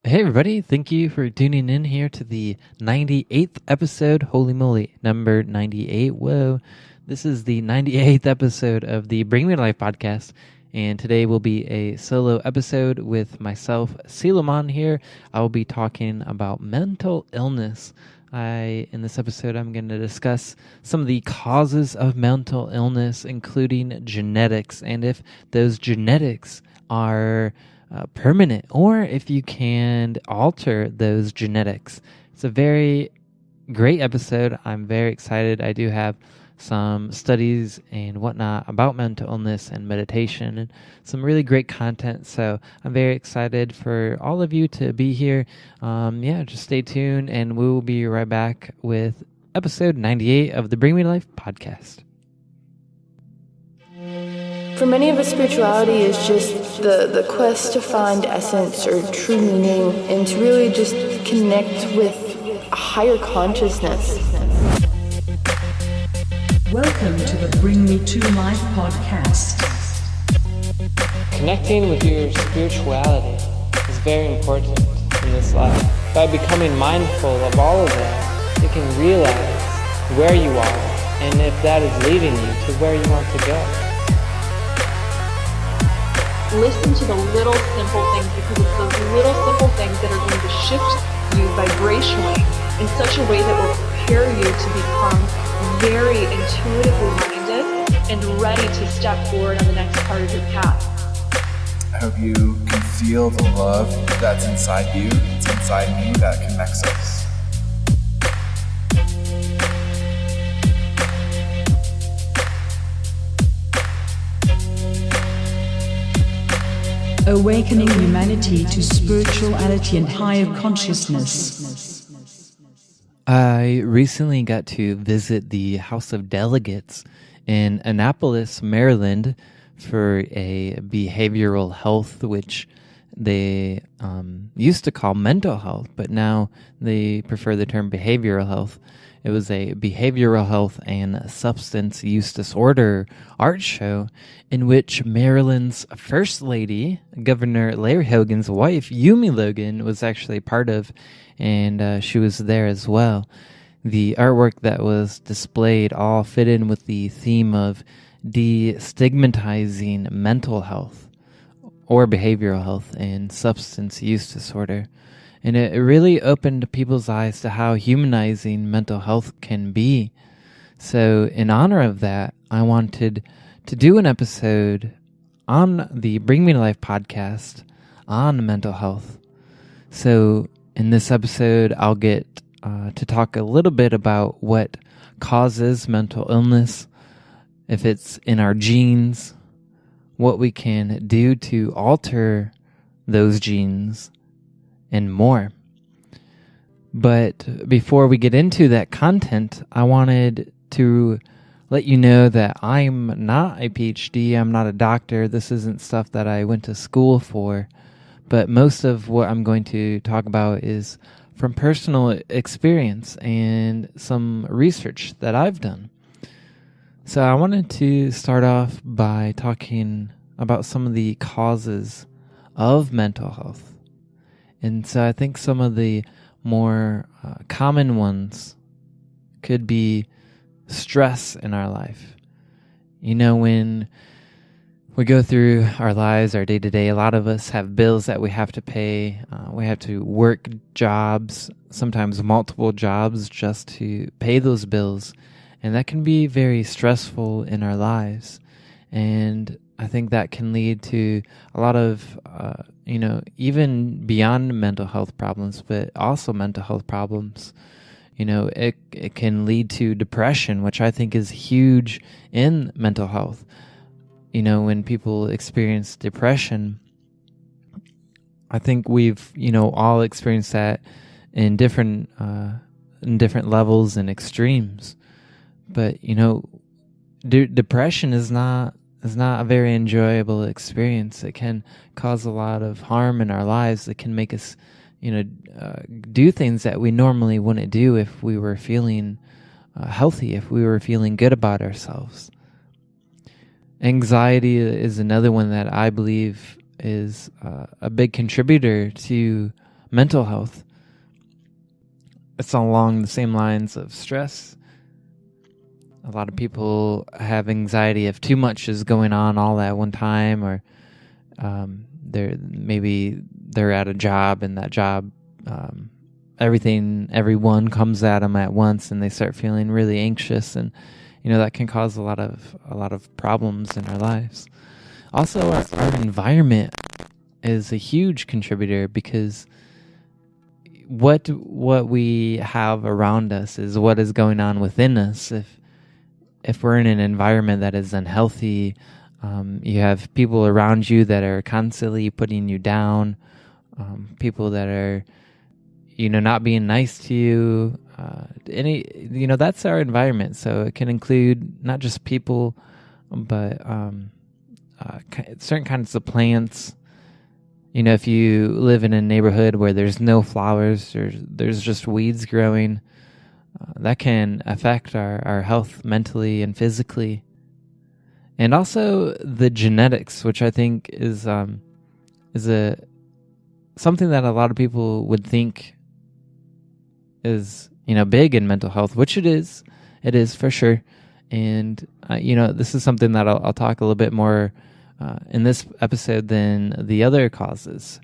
Hey everybody, thank you for tuning in here to the 98th episode. Holy moly, number 98. Whoa. This is the 98th episode of the Bring Me to Life podcast, and today will be a solo episode with myself, Selomon here. I will be talking about mental illness. In this episode, I'm going to discuss some of the causes of mental illness, including genetics, and if those genetics are permanent, or if you can alter those genetics. It's a very great episode. I'm very excited. I do have some studies and whatnot about mental illness and meditation and some really great content. So I'm very excited for all of you to be here. Just stay tuned and we will be right back with episode 98 of the Bring Me to Life podcast. For many of us, spirituality is just the quest to find essence or true meaning and to really just connect with a higher consciousness. Welcome to the Bring Me to Life podcast. Connecting with your spirituality is very important in this life. By becoming mindful of all of that, you can realize where you are and if that is leading you to where you want to go. Listen to the little simple things, because it's those little simple things that are going to shift you vibrationally in such a way that will prepare you to become very intuitively minded and ready to step forward on the next part of your path. I hope you can feel the love that's inside you, it's inside me, that connects us. Awakening humanity to spirituality and higher consciousness. I recently got to visit the House of Delegates in Annapolis, Maryland for a behavioral health, which they used to call mental health, but now they prefer the term behavioral health. It was a behavioral health and substance use disorder art show in which Maryland's First Lady, Governor Larry Hogan's wife, Yumi Logan, was actually part of, and she was there as well. The artwork that was displayed all fit in with the theme of destigmatizing mental health or behavioral health and substance use disorder. And it really opened people's eyes to how humanizing mental health can be. So in honor of that, I wanted to do an episode on the Bring Me to Life podcast on mental health. So in this episode, I'll get to talk a little bit about what causes mental illness, if it's in our genes, what we can do to alter those genes, and more. But before we get into that content, I wanted to let you know that I'm not a PhD, I'm not a doctor, this isn't stuff that I went to school for, but most of what I'm going to talk about is from personal experience and some research that I've done. So I wanted to start off by talking about some of the causes of mental health. And so I think some of the more common ones could be stress in our life. You know, when we go through our lives, our day-to-day, a lot of us have bills that we have to pay. We have to work jobs, sometimes multiple jobs, just to pay those bills. And that can be very stressful in our lives. And I think that can lead to a lot of, even beyond mental health problems, but also mental health problems. You know, it can lead to depression, which I think is huge in mental health. You know, when people experience depression, I think we've, all experienced that in different levels and extremes. But, depression is not a very enjoyable experience. It can cause a lot of harm in our lives. It can make us, do things that we normally wouldn't do if we were feeling healthy, if we were feeling good about ourselves. Anxiety is another one that I believe is a big contributor to mental health. It's along the same lines of stress. A lot of people have anxiety if too much is going on all at one time, or they're at a job, and that job, everyone comes at them at once, and they start feeling really anxious, and that can cause a lot of problems in our lives. Also, our environment is a huge contributor, because what we have around us is what is going on within us. If we're in an environment that is unhealthy, you have people around you that are constantly putting you down, people that are, not being nice to you. That's our environment. So it can include not just people, but certain kinds of plants. If you live in a neighborhood where there's no flowers, or there's just weeds growing, that can affect our health mentally and physically. And also the genetics, which I think is something that a lot of people would think is big in mental health, which it is for sure. And this is something that I'll talk a little bit more in this episode than the other causes.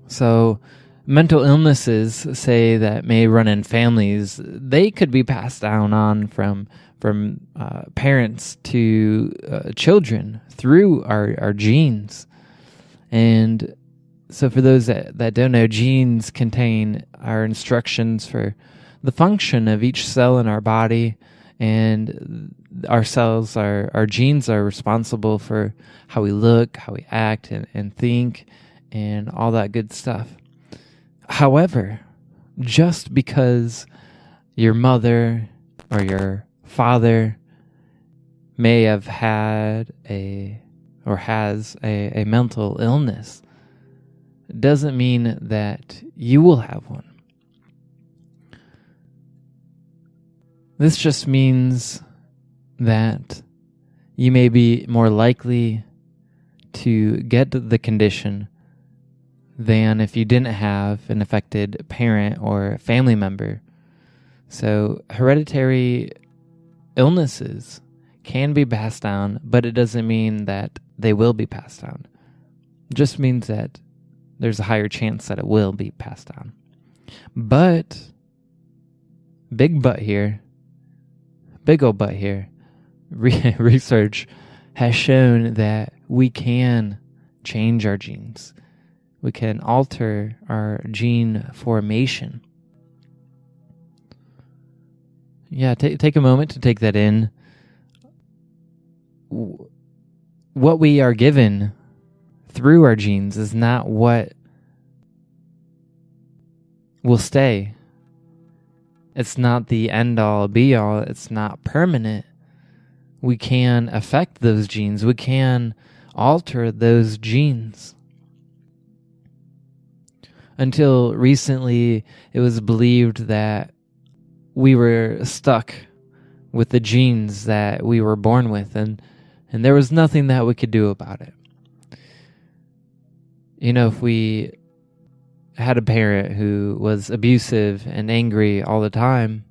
So mental illnesses, say, that may run in families, they could be passed down on from parents to children through our genes. And so for those that don't know, genes contain our instructions for the function of each cell in our body, and our genes are responsible for how we look, how we act, and think, and all that good stuff. However, just because your mother or your father may have had has a mental illness doesn't mean that you will have one. This just means that you may be more likely to get the condition than if you didn't have an affected parent or family member. So hereditary illnesses can be passed down, but it doesn't mean that they will be passed down. It just means that there's a higher chance that it will be passed down. But, big old but here, research has shown that we can change our genes. We can alter our gene formation. Yeah, take a moment to take that in. What we are given through our genes is not what will stay. It's not the end-all, be-all. It's not permanent. We can affect those genes. We can alter those genes. Until recently, it was believed that we were stuck with the genes that we were born with, and there was nothing that we could do about it. If we had a parent who was abusive and angry all the time,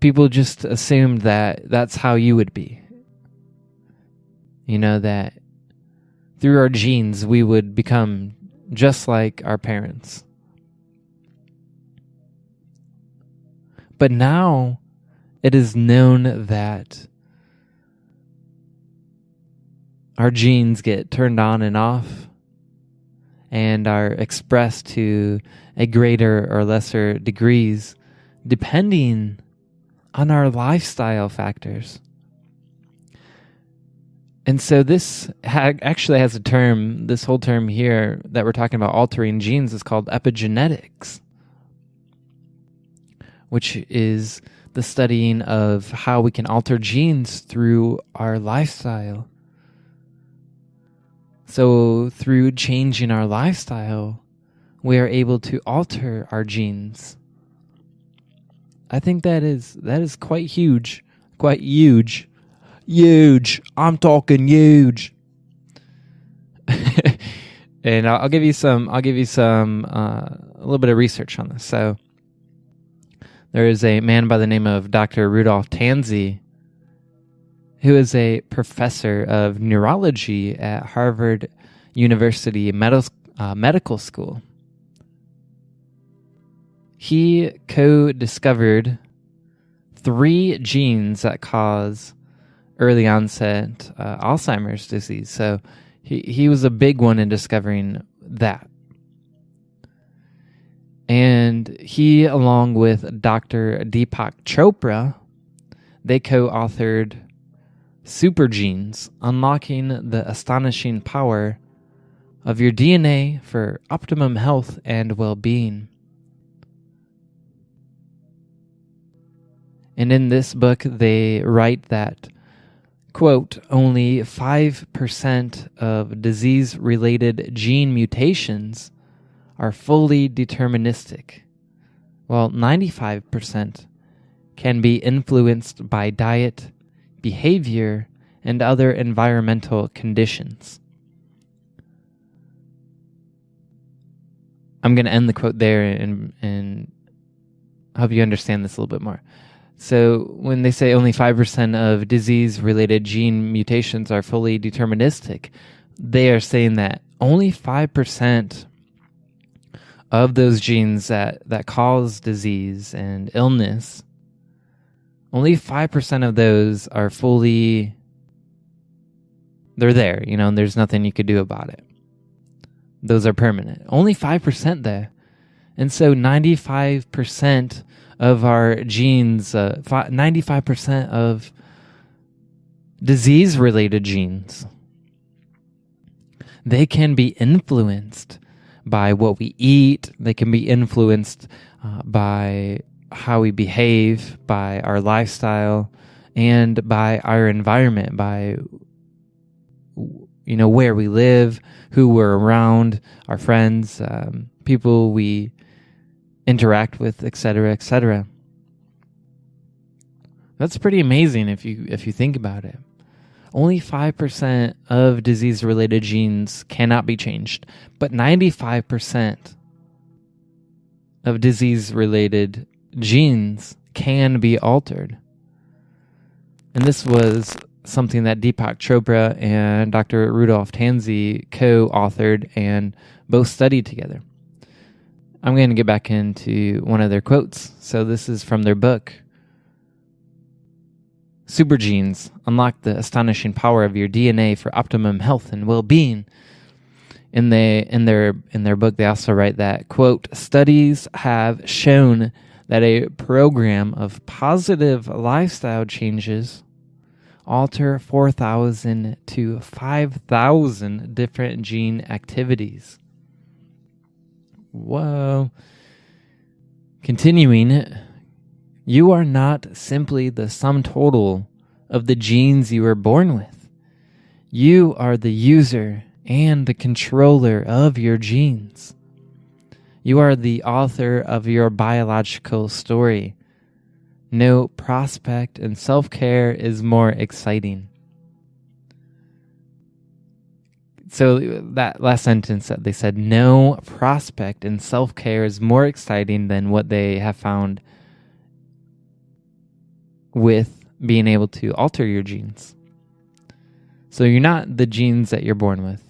people just assumed that that's how you would be. That through our genes we would become just like our parents. But now it is known that our genes get turned on and off and are expressed to a greater or lesser degrees depending on our lifestyle factors. And so this actually has a term, this whole term here that we're talking about altering genes is called epigenetics, which is the studying of how we can alter genes through our lifestyle. So through changing our lifestyle, we are able to alter our genes. I think that is quite huge. Quite huge. Huge. I'm talking huge. And I'll give you some a little bit of research on this. So there is a man by the name of Dr. Rudolph Tanzi, who is a professor of neurology at Harvard University Medical School. He co-discovered 3 genes that cause early onset Alzheimer's disease. So he was a big one in discovering that. And he, along with Dr. Deepak Chopra, they co-authored Super Genes, Unlocking the Astonishing Power of Your DNA for Optimum Health and Well-Being. And in this book, they write that, quote, only 5% of disease-related gene mutations are fully deterministic, while 95% can be influenced by diet, behavior, and other environmental conditions. I'm going to end the quote there and help you understand this a little bit more. So when they say only 5% of disease-related gene mutations are fully deterministic, they are saying that only 5% of those genes that cause disease and illness, only 5% of those are fully, they're there, and there's nothing you could do about it. Those are permanent. Only 5% there. And so 95% of our genes, 95% of disease-related genes, they can be influenced by what we eat. They can be influenced by how we behave, by our lifestyle, and by our environment, by where we live, who we're around, our friends, people we interact with, etc., etc. That's pretty amazing if you think about it. Only 5% of disease-related genes cannot be changed, but 95% of disease-related genes can be altered. And this was something that Deepak Chopra and Dr. Rudolph Tanzi co-authored and both studied together. I'm going to get back into one of their quotes. So this is from their book, Super Genes, Unlock the Astonishing Power of Your DNA for Optimum Health and Well-Being. In their book, they also write that, quote, studies have shown that a program of positive lifestyle changes alter 4,000 to 5,000 different gene activities. Whoa. Continuing, you are not simply the sum total of the genes you were born with. You are the user and the controller of your genes. You are the author of your biological story. No prospect in self-care is more exciting. So that last sentence that they said, no prospect in self-care is more exciting than what they have found with being able to alter your genes. So you're not the genes that you're born with.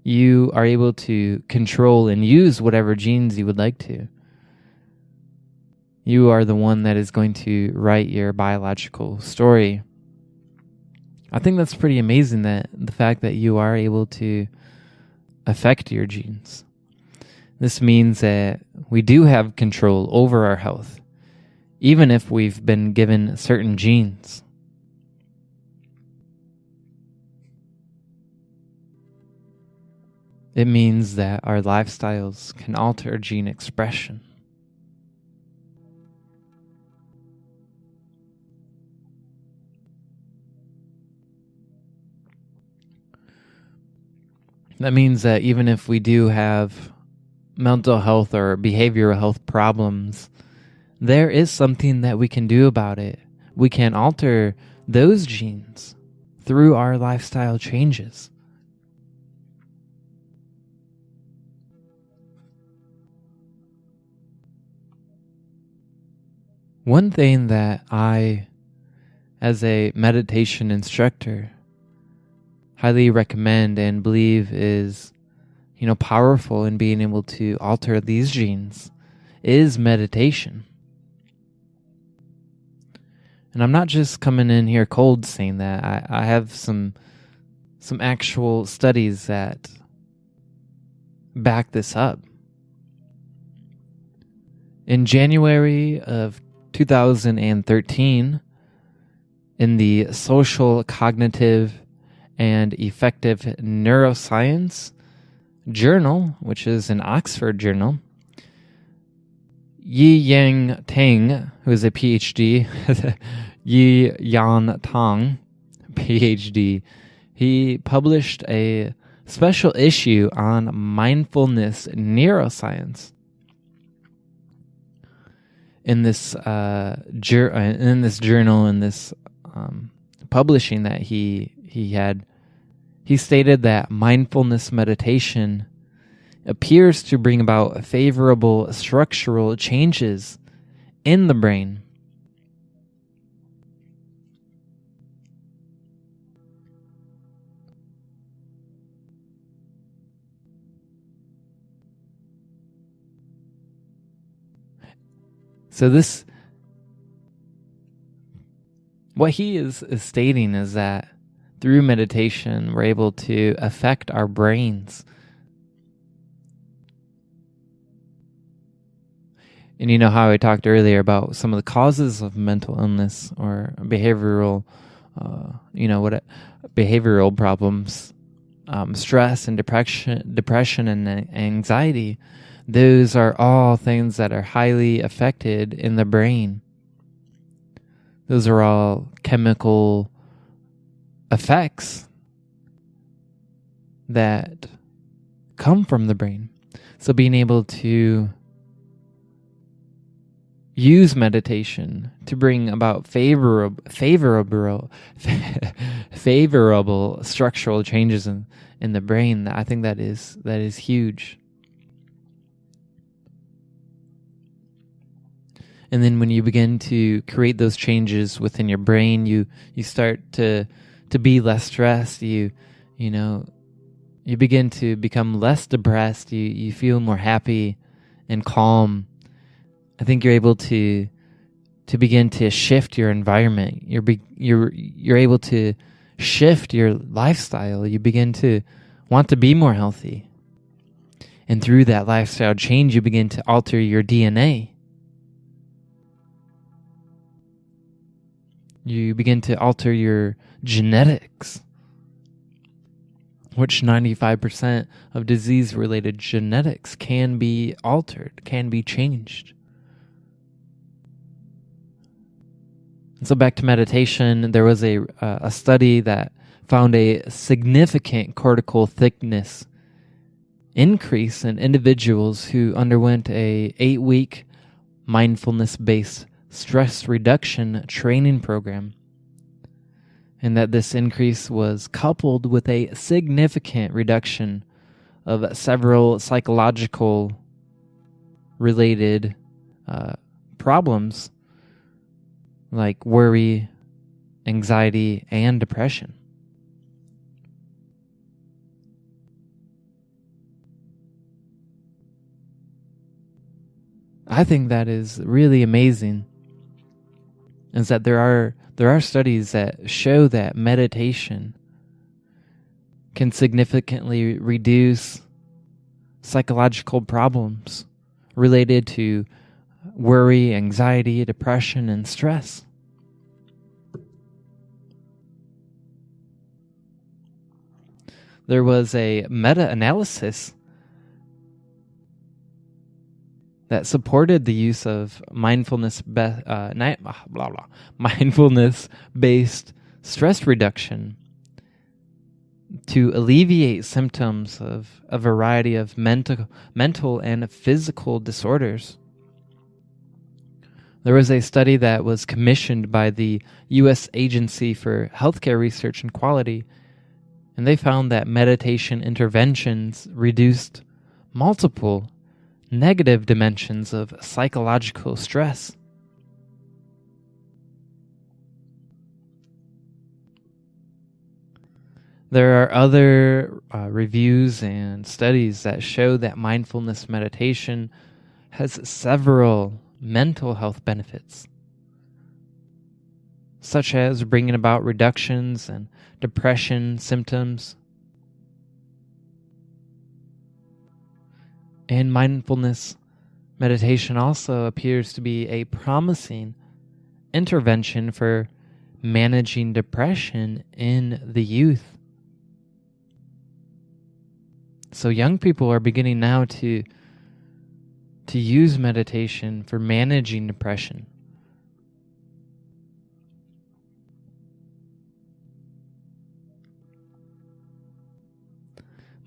You are able to control and use whatever genes you would like to. You are the one that is going to write your biological story. I think that's pretty amazing, that the fact that you are able to affect your genes. This means that we do have control over our health, even if we've been given certain genes. It means that our lifestyles can alter gene expression. That means that even if we do have mental health or behavioral health problems, there is something that we can do about it. We can alter those genes through our lifestyle changes. One thing that I, as a meditation instructor, highly recommend and believe is, powerful in being able to alter these genes is meditation. And I'm not just coming in here cold saying that. I have some actual studies that back this up. In January of 2013, in the Social, Cognitive, and Effective Neuroscience Journal, which is an Oxford journal, Yi Yang Tang, who is a PhD, Yi Yan Tang, PhD, he published a special issue on mindfulness neuroscience. In this journal, in this publishing that he had, he stated that mindfulness meditation appears to bring about favorable structural changes in the brain. So what he is stating is that through meditation, we're able to affect our brains. And you know how I talked earlier about some of the causes of mental illness or behavioral, behavioral problems, stress and depression and anxiety. Those are all things that are highly affected in the brain. Those are all chemical effects that come from the brain. So being able to use meditation to bring about favorable structural changes in the brain, I think that is huge. And then when you begin to create those changes within your brain, you start to be less stressed. You begin to become less depressed. You feel more happy and calm. I think you're able to begin to shift your environment. You're able to shift your lifestyle. You begin to want to be more healthy. And through that lifestyle change, you begin to alter your DNA. You begin to alter your genetics, which 95% of disease-related genetics can be altered, can be changed. And so back to meditation, there was a study that found a significant cortical thickness increase in individuals who underwent a 8-week mindfulness-based stress reduction training program, and that this increase was coupled with a significant reduction of several psychological related problems like worry, anxiety, and depression. I think that is really amazing. Is that there are studies that show that meditation can significantly reduce psychological problems related to worry, anxiety, depression, and stress. There was a meta-analysis that supported the use of mindfulness-based stress reduction to alleviate symptoms of a variety of mental and physical disorders. There was a study that was commissioned by the U.S. Agency for Healthcare Research and Quality, and they found that meditation interventions reduced multiple negative dimensions of psychological stress. There are other reviews and studies that show that mindfulness meditation has several mental health benefits, such as bringing about reductions in depression symptoms. And mindfulness meditation also appears to be a promising intervention for managing depression in the youth. So young people are beginning now to use meditation for managing depression.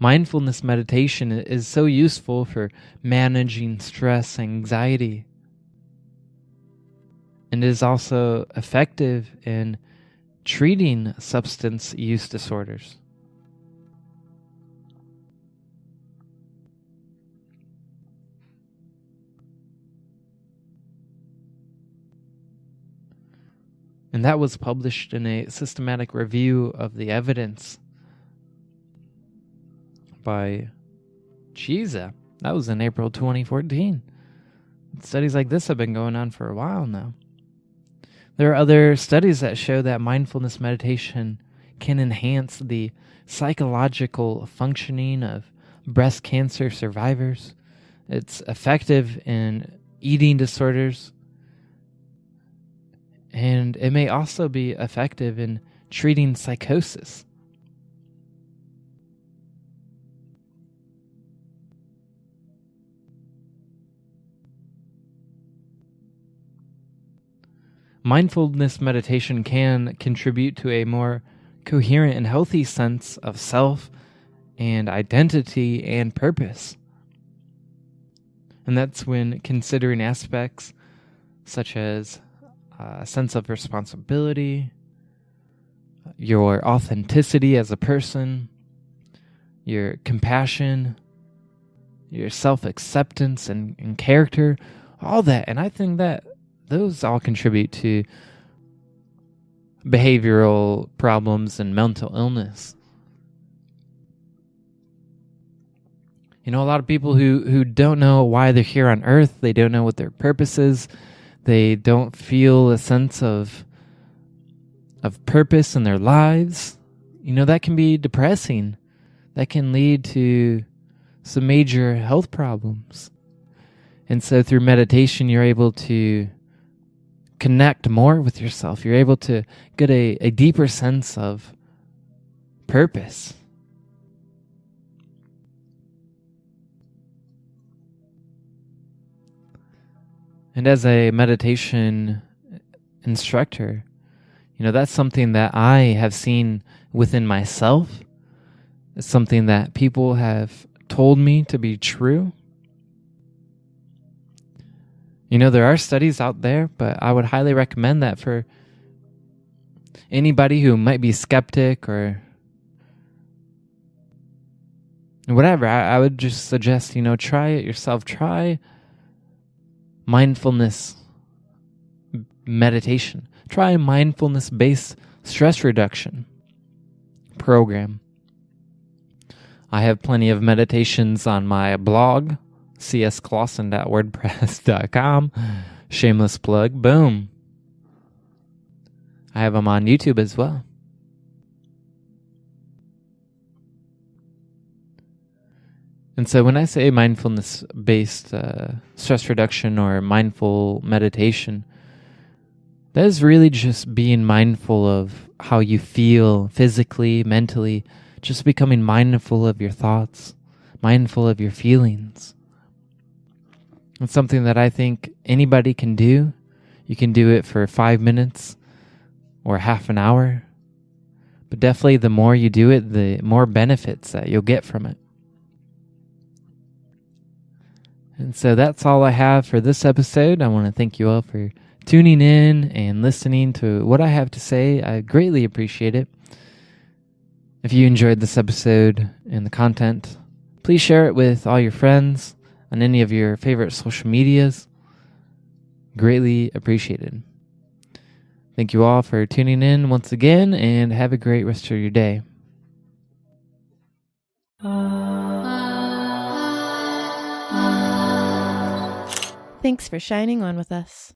Mindfulness meditation is so useful for managing stress, anxiety, and is also effective in treating substance use disorders. And that was published in a systematic review of the evidence by Chiza. That was in April 2014. Studies like this have been going on for a while now. There are other studies that show that mindfulness meditation can enhance the psychological functioning of breast cancer survivors. It's effective in eating disorders, and it may also be effective in treating psychosis. Mindfulness meditation can contribute to a more coherent and healthy sense of self and identity and purpose. And that's when considering aspects such as a sense of responsibility, your authenticity as a person, your compassion, your self-acceptance and character, all that. And I think that those all contribute to behavioral problems and mental illness. You know, a lot of people who don't know why they're here on earth, they don't know what their purpose is, they don't feel a sense of purpose in their lives. You know, that can be depressing. That can lead to some major health problems. And so through meditation, you're able to connect more with yourself. You're able to get a deeper sense of purpose. And as a meditation instructor, you know, that's something that I have seen within myself. It's something that people have told me to be true. You know, there are studies out there, but I would highly recommend that for anybody who might be skeptic or whatever. I would just suggest, you know, try it yourself. Try mindfulness meditation. Try a mindfulness-based stress reduction program. I have plenty of meditations on my blog, csclawson.wordpress.com. Shameless plug. Boom. I have them on YouTube as well. And so when I say mindfulness-based stress reduction or mindful meditation, that is really just being mindful of how you feel physically, mentally, just becoming mindful of your thoughts, mindful of your feelings. It's something that I think anybody can do. You can do it for 5 minutes or half an hour. But definitely the more you do it, the more benefits that you'll get from it. And so that's all I have for this episode. I want to thank you all for tuning in and listening to what I have to say. I greatly appreciate it. If you enjoyed this episode and the content, please share it with all your friends on any of your favorite social medias. Greatly appreciated. Thank you all for tuning in once again, and have a great rest of your day. Thanks for shining on with us.